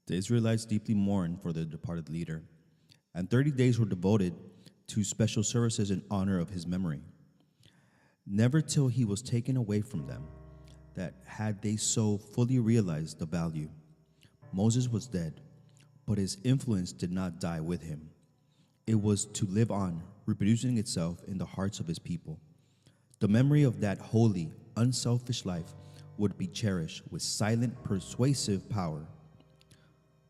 The Israelites deeply mourned for their departed leader, and 30 days were devoted to special services in honor of his memory. Never till he was taken away from them that had they so fully realized the value. Moses was dead, but his influence did not die with him. It was to live on, reproducing itself in the hearts of his people. The memory of that holy, unselfish life would be cherished with silent, persuasive power,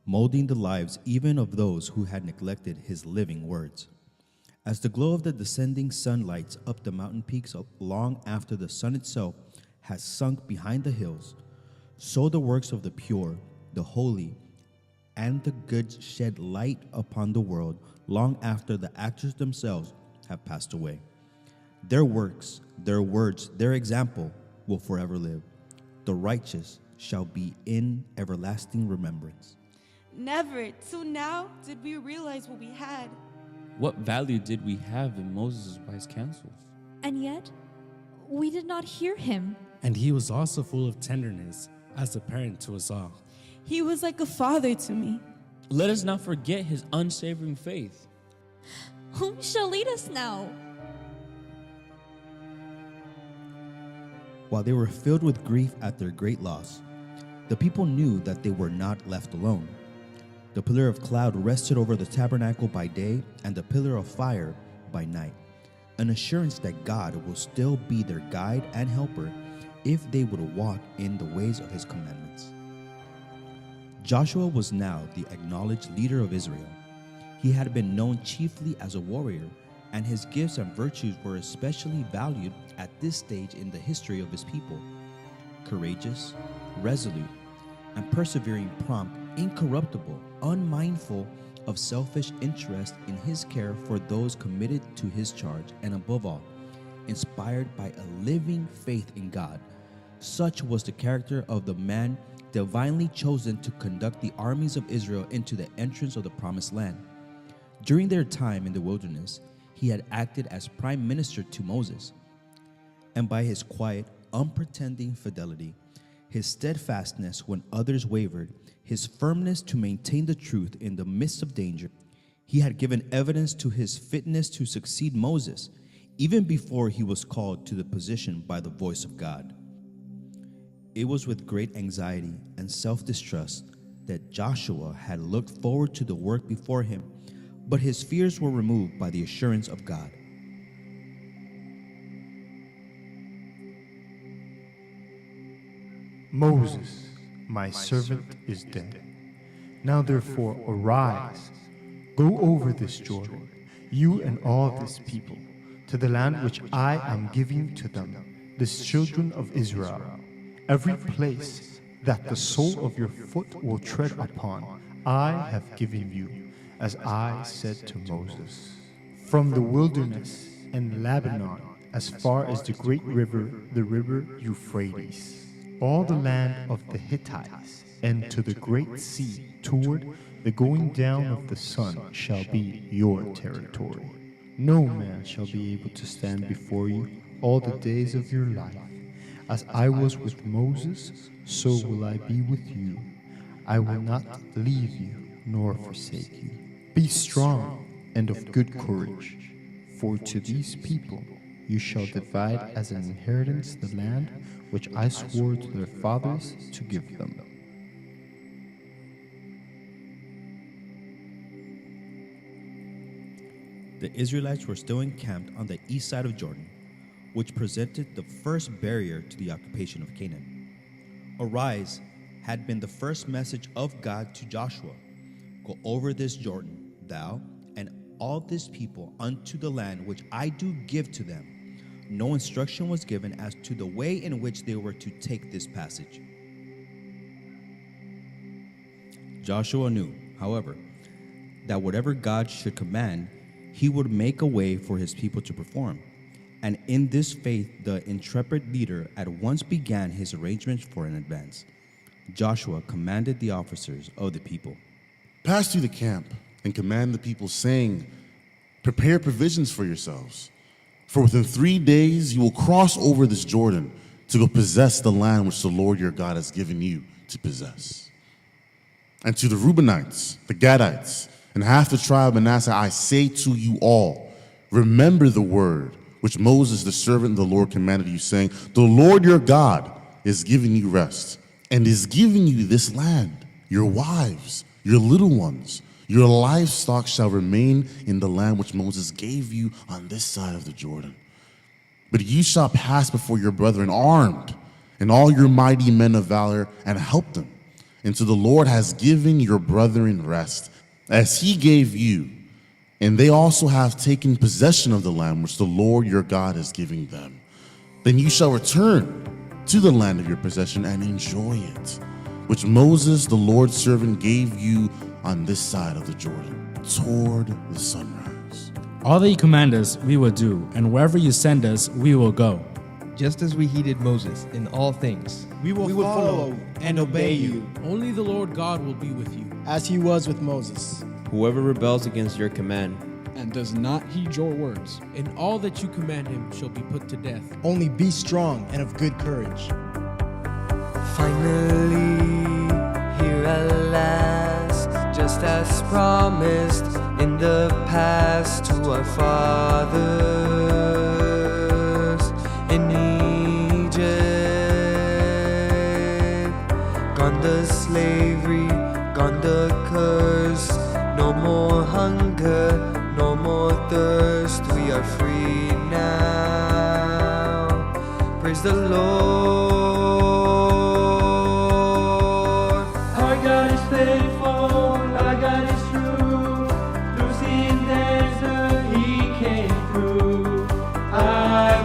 molding the lives even of those who had neglected his living words. As the glow of the descending sun lights up the mountain peaks long after the sun itself has sunk behind the hills, so the works of the pure, the holy, and the good shed light upon the world long after the actors themselves have passed away. Their works, their words, their example will forever live. The righteous shall be in everlasting remembrance. Never till now did we realize what we had. What value did we have in Moses' wise counsels? And yet, we did not hear him. And he was also full of tenderness, as a parent to us all. He was like a father to me. Let us not forget his unsavoring faith. Whom shall lead us now? While they were filled with grief at their great loss, the people knew that they were not left alone. The pillar of cloud rested over the tabernacle by day, and the pillar of fire by night, an assurance that God will still be their guide and helper if they would walk in the ways of his commandments. Joshua was now the acknowledged leader of Israel. He had been known chiefly as a warrior, and his gifts and virtues were especially valued at this stage in the history of his people. Courageous, resolute, and persevering, prompt, incorruptible, unmindful of selfish interest in his care for those committed to his charge, and above all, inspired by a living faith in God. Such was the character of the man divinely chosen to conduct the armies of Israel into the entrance of the promised land. During their time in the wilderness, he had acted as prime minister to Moses, and by his quiet, unpretending fidelity, his steadfastness when others wavered, his firmness to maintain the truth in the midst of danger, he had given evidence to his fitness to succeed Moses, even before he was called to the position by the voice of God. It was with great anxiety and self-distrust that Joshua had looked forward to the work before him, but his fears were removed by the assurance of God. Moses, my servant, is dead. Now therefore arise, go over this Jordan, you and all this people, to the land which I am giving to them, the children of Israel. Every place that the sole of your foot will tread upon, I have given you, as I said to Moses. From the wilderness and Lebanon, as far as the great river, the river Euphrates, all the land of the Hittites, and to the great sea, toward the going down of the sun, shall be your territory. No man shall be able to stand before you all the days of your life. As I was with Moses, so will I be with you. I will not leave you nor forsake you. Be strong and of good courage, for to these people you shall divide as an inheritance the land which I swore to their fathers to give them. The Israelites were still encamped on the east side of Jordan, which presented the first barrier to the occupation of Canaan. Arise had been the first message of God to Joshua. Go over this Jordan, thou and all this people, unto the land which I do give to them. No instruction was given as to the way in which they were to take this passage. Joshua knew, however, that whatever God should command, he would make a way for his people to perform. And in this faith, the intrepid leader at once began his arrangements for an advance. Joshua commanded the officers of the people, Pass through the camp and command the people, saying, Prepare provisions for yourselves. For within 3 days you will cross over this Jordan to go possess the land which the Lord your God has given you to possess. And to the Reubenites, the Gadites, and half the tribe of Manasseh, I say to you all, remember the word which Moses, the servant of the Lord, commanded you, saying, the Lord your God is giving you rest, and is giving you this land. Your wives, your little ones, your livestock shall remain in the land which Moses gave you on this side of the Jordan. But you shall pass before your brethren armed, and all your mighty men of valor, and help them. And so the Lord has given your brethren rest, as he gave you. And they also have taken possession of the land which the Lord your God is giving them. Then you shall return to the land of your possession and enjoy it, which Moses, the Lord's servant, gave you on this side of the Jordan, toward the sunrise. All that you command us, we will do, and wherever you send us, we will go. Just as we heeded Moses in all things, we will follow and obey you, Only the Lord God will be with you. as he was with Moses. Whoever rebels against your command and does not heed your words, And all that you command him shall be put to death. Only be strong and of good courage. Finally, here at last, just as promised in the past to our fathers in Egypt. Gone the slavery, gone the curse, no more hunger, no more thirst, we are free now. Praise the Lord. Our God is faithful, our God is true. Through sea and desert, he came through. I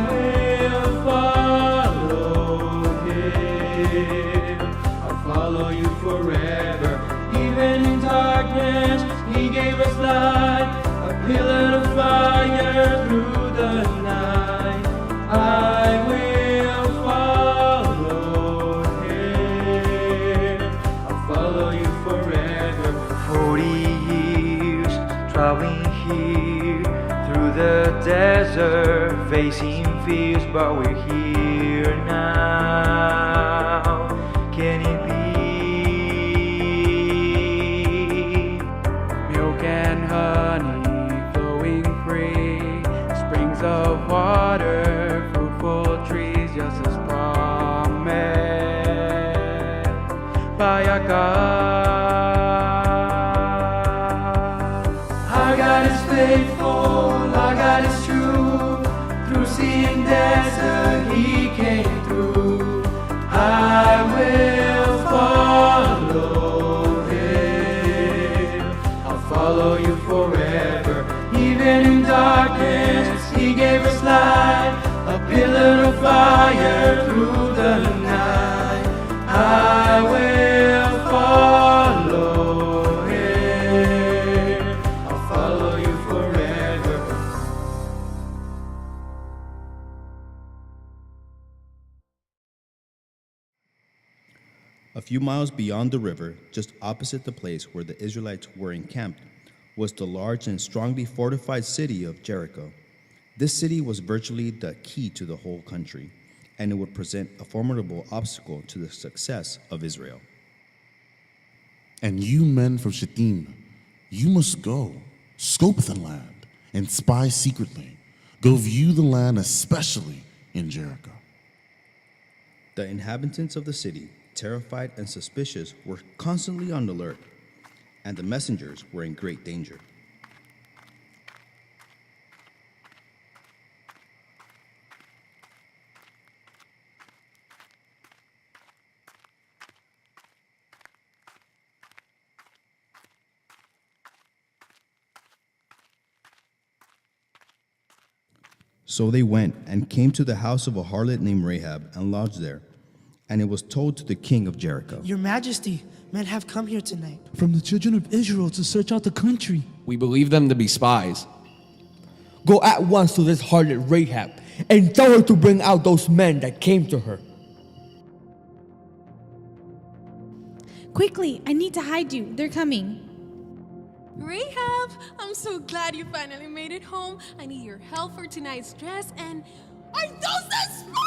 will follow him. I'll follow you forever. Even in darkness, he gave us light. A pillar of fire through the night. I will follow him. I'll follow you forever. 40 years traveling here through the desert, facing fears, but we're here now. Can it be? Milk and honey flowing free, springs of water, fruitful trees, just as promised by our God. Our God is faithful, our God is true. Through sea and desert, he came through. I will follow him. I'll follow you forever. Even in darkness, he gave us light. A pillar of fire through the night. I will follow him. I'll follow you forever. A few miles beyond the river, just opposite the place where the Israelites were encamped, was the large and strongly fortified city of Jericho. This city was virtually the key to the whole country, and it would present a formidable obstacle to the success of Israel. And you men from Shittim, you must go, scope the land, and spy secretly. Go view the land, especially in Jericho. The inhabitants of the city, terrified and suspicious, were constantly on alert, and the messengers were in great danger. So they went and came to the house of a harlot named Rahab and lodged there. And it was told to the king of Jericho, Your Majesty, men have come here tonight from the children of Israel to search out the country. We believe them to be spies. Go at once to this harlot Rahab and tell her to bring out those men that came to her. Quickly, I need to hide you. They're coming. Rahab, I'm so glad you finally made it home. I need your help for tonight's dress, and are those the spies?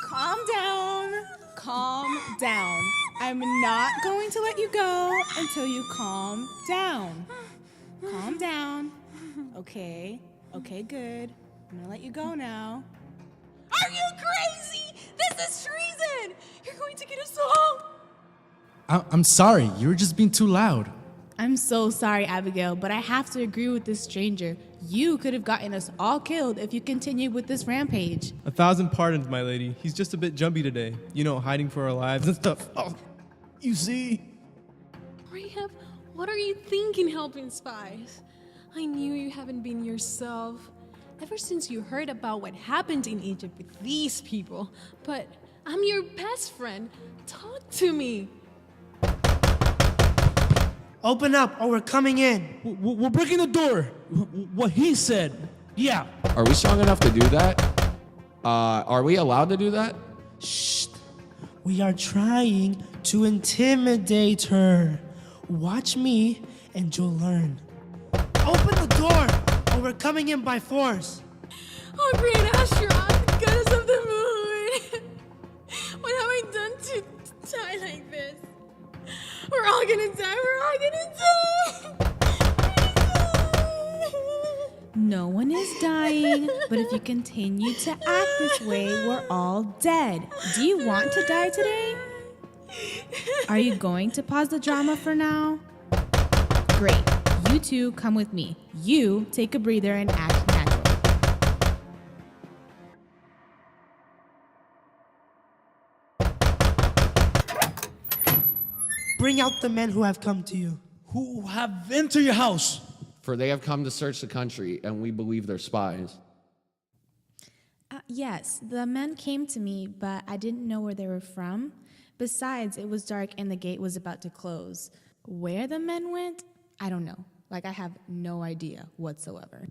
Calm down. Calm down. I'm not going to let you go until you calm down. Calm down. Okay. Okay, good. I'm gonna let you go now. Are you crazy? This is treason! You're going to get us all! I'm sorry, you were just being too loud. I'm so sorry, Abigail, but I have to agree with this stranger. You could have gotten us all killed if you continued with this rampage. 1,000 pardons, my lady. He's just a bit jumpy today. You know, hiding for our lives and stuff. Oh, you see? Rahab, what are you thinking helping Spies? I knew you haven't been yourself. Ever since you heard about what happened in Egypt with these people. But I'm your best friend. Talk to me. Open up or we're coming in. We're breaking the door. What he said. Yeah. Are we strong enough to do that? Are we allowed to do that? Shh. We are trying to intimidate her. Watch me and you'll learn. Open the door or we're coming in by force. Oh, great Asherah, goddess of the moon. What have I done to die like this? We're all gonna die. We're all gonna die. No one is dying, but if you continue to act this way, we're all dead. Do you want to die today? Are you going to pause the drama for now? Great. You two come with me. You take a breather and act natural. Bring out the men who have come to you. Who have entered your house? For they have come to search the country, and we believe they're spies. Yes, the men came to me, but I didn't know where they were from. Besides, it was dark and the gate was about to close. Where the men went, I don't know. Like, I have no idea whatsoever.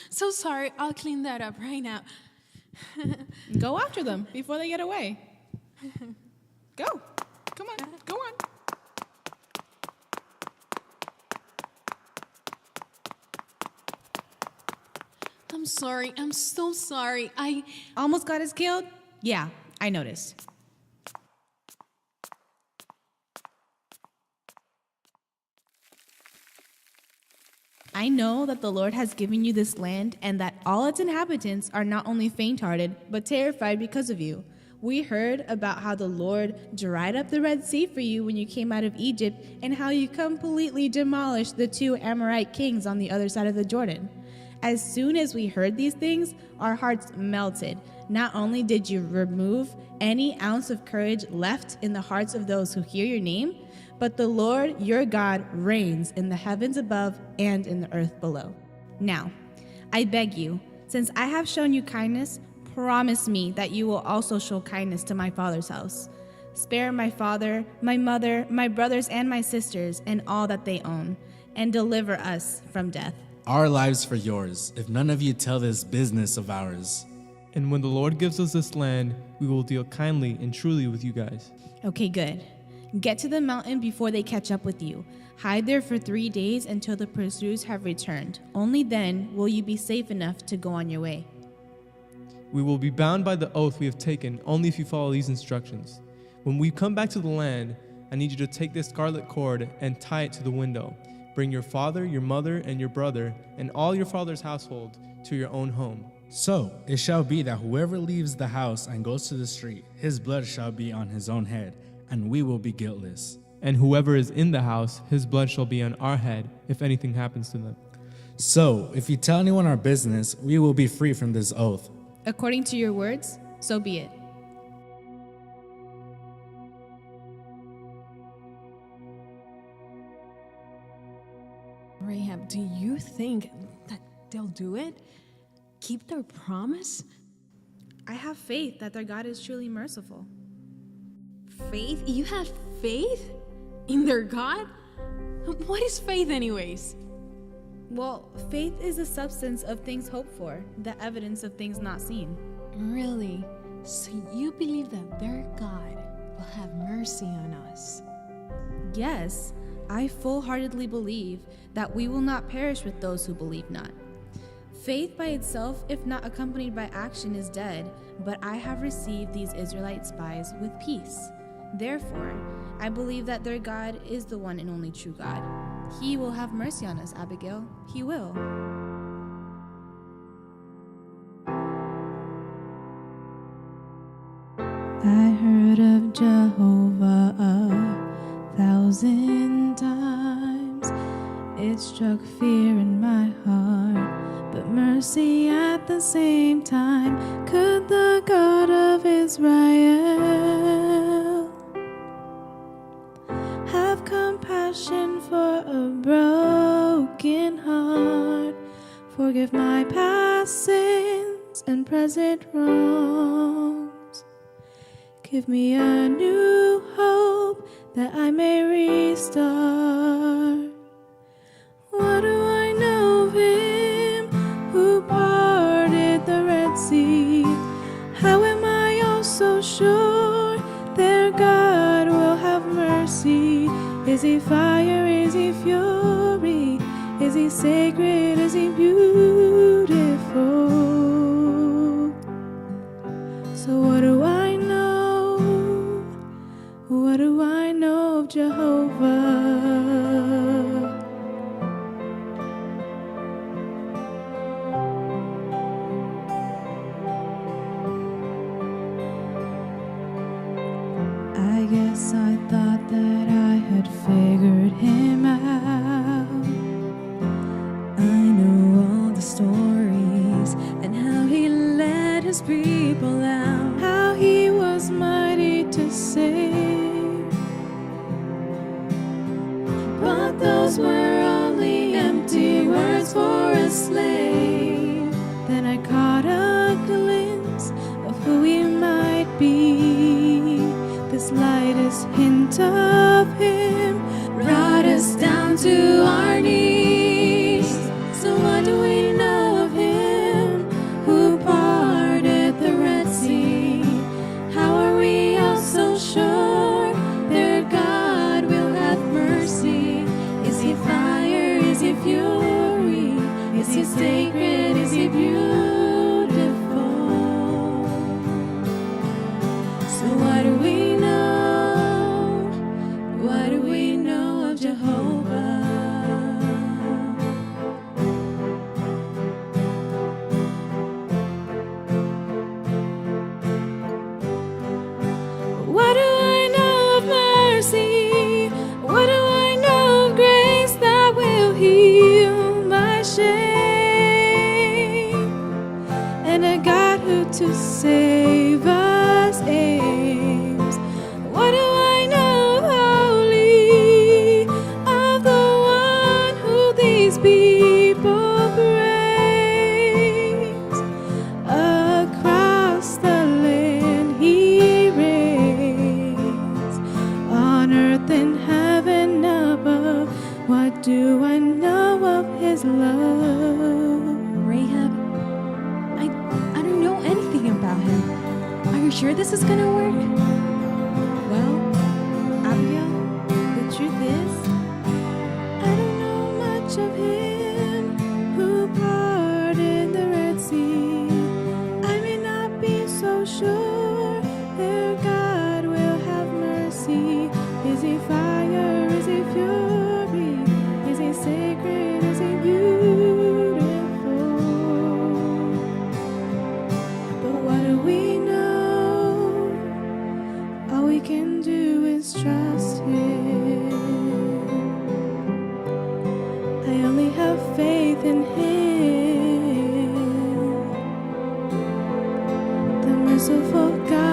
So sorry, I'll clean that up right now. Go after them before they get away. Go. Come on, go on. I'm sorry, I'm so sorry. I almost got us killed? Yeah, I noticed. I know that the Lord has given you this land and that all its inhabitants are not only faint-hearted, but terrified because of you. We heard about how the Lord dried up the Red Sea for you when you came out of Egypt and how you completely demolished the 2 Amorite kings on the other side of the Jordan. As soon as we heard these things, our hearts melted. Not only did you remove any ounce of courage left in the hearts of those who hear your name, but the Lord your God reigns in the heavens above and in the earth below. Now, I beg you, since I have shown you kindness, promise me that you will also show kindness to my father's house. Spare my father, my mother, my brothers, and my sisters, and all that they own, and deliver us from death. Our lives for yours, if none of you tell this business of ours. And when the Lord gives us this land, we will deal kindly and truly with you guys. Okay, good. Get to the mountain before they catch up with you. Hide there for 3 days until the pursuers have returned. Only then will you be safe enough to go on your way. We will be bound by the oath we have taken only if you follow these instructions. When we come back to the land, I need you to take this scarlet cord and tie it to the window. Bring your father, your mother, and your brother, and all your father's household to your own home. So it shall be that whoever leaves the house and goes to the street, his blood shall be on his own head, and we will be guiltless. And whoever is in the house, his blood shall be on our head if anything happens to them. So if you tell anyone our business, we will be free from this oath. According to your words, so be it. Rahab, do you think that they'll do it? Keep their promise? I have faith that their God is truly merciful. Faith? You have faith in their God? What is faith anyways? Well, faith is the substance of things hoped for, the evidence of things not seen. Really? So you believe that their God will have mercy on us? Yes, I full-heartedly believe that we will not perish with those who believe not. Faith by itself, if not accompanied by action, is dead, but I have received these Israelite spies with peace. Therefore, I believe that their God is the one and only true God. He will have mercy on us, Abigail. He will. I heard of Jehovah 1,000 times. It struck fear in my heart, but mercy at the same time. Could the God of Israel have compassion for a broken heart? Forgive my past sins and present wrongs. Give me a new hope that I may restart. What do I know of him who parted the Red Sea? How am I also sure their God will have mercy? Is he fire? Is he fury? Is he sacred? Is he beautiful? So what do I know? What do I know of Jehovah? I guess I thought that I had figured him out. I know all the stories and how he led his people out, how he was mighty to save. But those were only empty words for a slave. Then I caught a glimpse of who he might be. The slightest hint of him brought us down to our knees. So what do we know of him who parted the Red Sea? How are we all so sure their God will have mercy? Is he fire? Is he fury? Is he sacred? Is he beautiful? So what do we know? What do we know of Jehovah? What do I know of mercy? What do I know of grace that will heal my shame? And a God who to save us aims. What do I know of holy? Of the one who these people praise. Across the land he reigns, on earth and heaven above. What do I know of his love? Rahab, I don't know anything about him. Are you sure this is gonna work? Well, Abigail, the truth is, I don't know much of him who parted the Red Sea. I may not be so sure their God will have mercy. Is he fire? Is he fury? Is he sacred? Is he beautiful? But what do we know? All we can do is trust him. I only have faith in him, the merciful God.